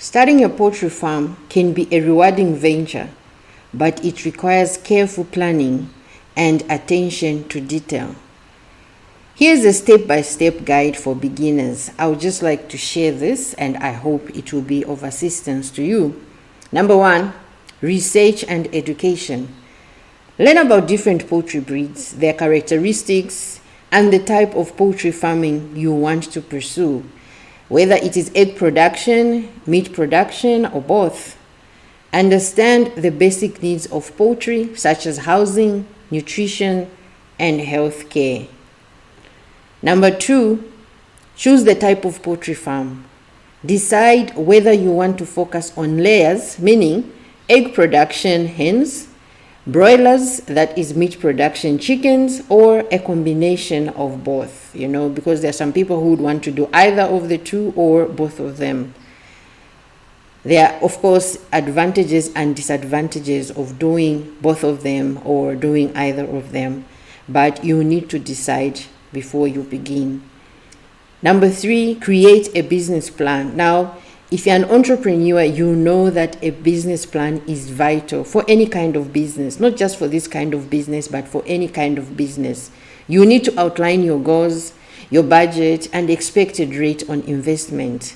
Starting a poultry farm can be a rewarding venture, but it requires careful planning and attention to detail. Here's a step-by-step guide for beginners. I would just like to share this, and I hope it will be of assistance to you. Number 1, research and education. Learn about different poultry breeds, their characteristics, and the type of poultry farming you want to pursue, whether it is egg production, meat production, or both. Understand the basic needs of poultry, such as housing, nutrition, and health care. Number 2, choose the type of poultry farm. Decide whether you want to focus on layers, meaning egg production hens, broilers, that is meat production chickens, or a combination of both, because there are some people who would want to do either of the two or both of them. There are, of course, advantages and disadvantages of doing both of them or doing either of them, but you need to decide before you begin. Number 3, create a business plan. Now, if you're an entrepreneur, you know that a business plan is vital for any kind of business, not just for this kind of business, but for any kind of business. You need to outline your goals, your budget, and expected rate on investment.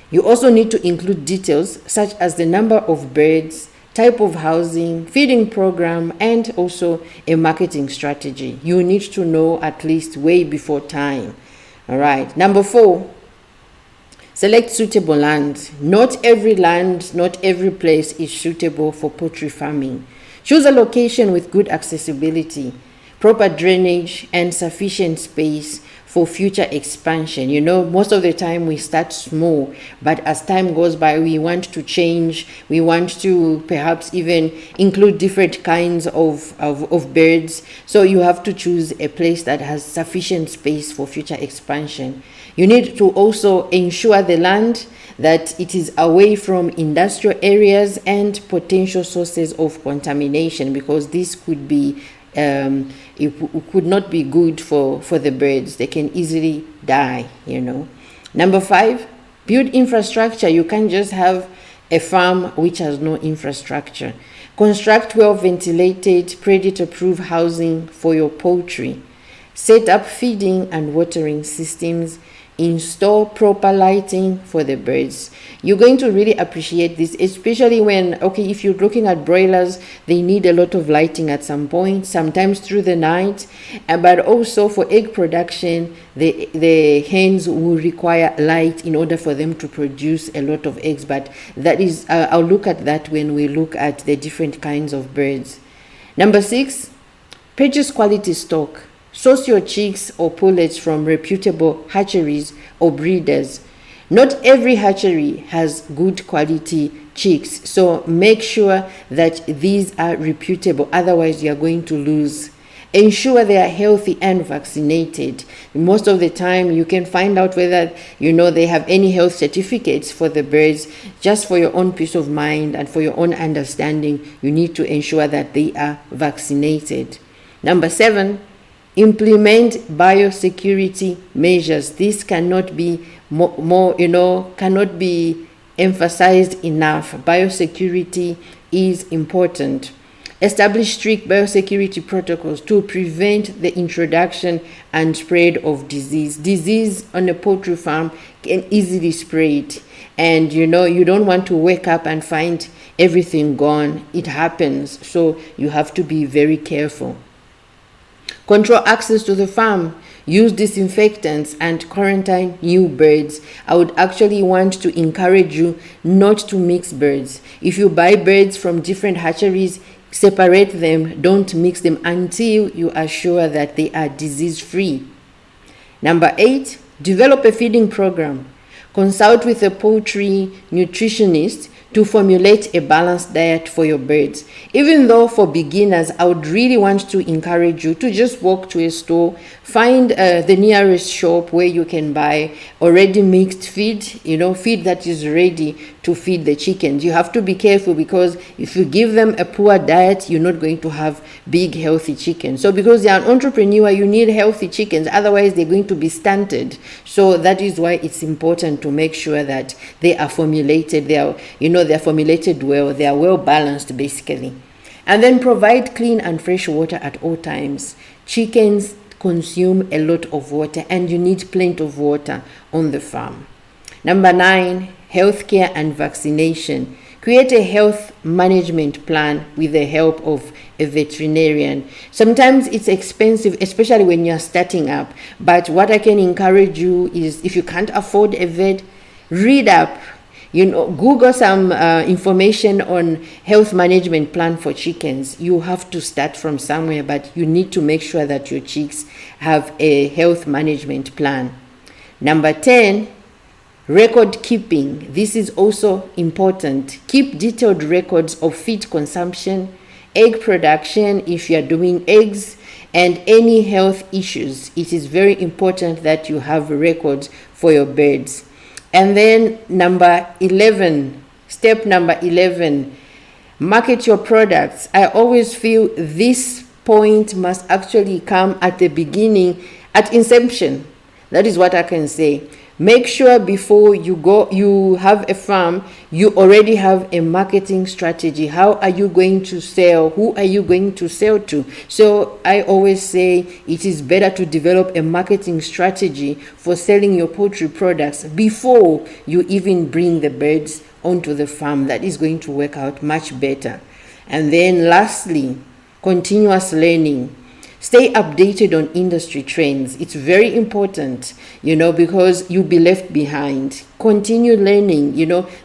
You also need to include details such as the number of birds, type of housing, feeding program, and also a marketing strategy. You need to know at least way before time. All right. Number 4, select suitable land. Not every land, not every place is suitable for poultry farming. Choose a location with good accessibility, proper drainage, and sufficient space for future expansion. Most of the time we start small, but as time goes by, we want to change. We want to perhaps even include different kinds of birds. So you have to choose a place that has sufficient space for future expansion. You need to also ensure the land that it is away from industrial areas and potential sources of contamination, because this could be it could not be good for the birds. They can easily die, Number 5, build infrastructure. You can't just have a farm which has no infrastructure. Construct well-ventilated, predator-proof housing for your poultry. Set up feeding and watering systems. Install proper lighting for the birds. You're going to really appreciate this, especially when, if you're looking at broilers, they need a lot of lighting at some point, sometimes through the night. But also for egg production, the hens will require light in order for them to produce a lot of eggs. But that is, I'll look at that when we look at the different kinds of birds. Number 6, purchase quality stock. Source your chicks or pullets from reputable hatcheries or breeders. Not every hatchery has good quality chicks, so make sure that these are reputable, otherwise you are going to lose. Ensure they are healthy and vaccinated. Most of the time you can find out whether they have any health certificates for the birds. Just for your own peace of mind and for your own understanding, you need to ensure that they are vaccinated. Number 7, implement biosecurity measures. This cannot be cannot be emphasized enough. Biosecurity is important. Establish strict biosecurity protocols to prevent the introduction and spread of disease. Disease on a poultry farm can easily spread, and you don't want to wake up and find everything gone. It happens, so you have to be very careful. Control access to the farm. Use disinfectants and quarantine new birds. I would actually want to encourage you not to mix birds. If you buy birds from different hatcheries, separate them. Don't mix them until you are sure that they are disease-free. Number 8, develop a feeding program. Consult with a poultry nutritionist to formulate a balanced diet for your birds. Even though for beginners, I would really want to encourage you to just walk to a store, find the nearest shop where you can buy already mixed feed, feed that is ready to feed the chickens. You have to be careful, because if you give them a poor diet, you're not going to have big healthy chickens. So because you're an entrepreneur, you need healthy chickens, otherwise they're going to be stunted. So that is why it's important to make sure that they are formulated, they're formulated well, they are well balanced basically. And then provide clean and fresh water at all times. Chickens consume a lot of water, and you need plenty of water on the farm. Number 9, healthcare and vaccination. Create a health management plan with the help of a veterinarian. Sometimes it's expensive, especially when you're starting up. But what I can encourage you is, if you can't afford a vet, read up. Google some information on health management plan for chickens. You have to start from somewhere, but you need to make sure that your chicks have a health management plan. Number 10, record keeping. This is also important. Keep detailed records of feed consumption, egg production if you are doing eggs, and any health issues. It is very important that you have records for your birds. And then step number 11, market your products. I always feel this point must actually come at the beginning, at inception. That is what I can say. Make sure before you have a farm, you already have a marketing strategy. How are you going to sell? Who are you going to sell to? So I always say it is better to develop a marketing strategy for selling your poultry products before you even bring the birds onto the farm. That is going to work out much better. And then lastly, continuous learning. Stay updated on industry trends. It's very important, because you'll be left behind. Continue learning.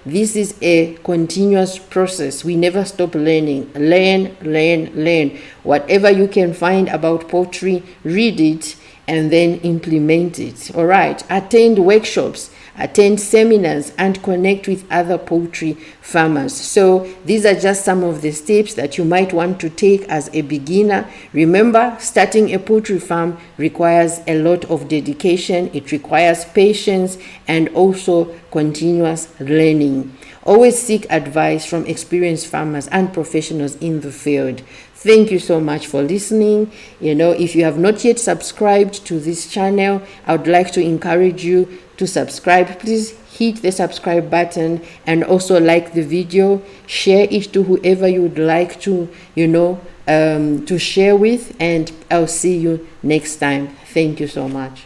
This is a continuous process. We never stop learning. Learn. Whatever you can find about poultry, read it and then implement it. All right. Attend workshops, attend seminars, and connect with other poultry farmers. So these are just some of the steps that you might want to take as a beginner. Remember, starting a poultry farm requires a lot of dedication. It requires patience and also continuous learning. Always seek advice from experienced farmers and professionals in the field. Thank you so much for listening. If you have not yet subscribed to this channel, I would like to encourage you to subscribe. Please hit the subscribe button and also like the video. Share it to whoever you would like to, to share with. And I'll see you next time. Thank you so much.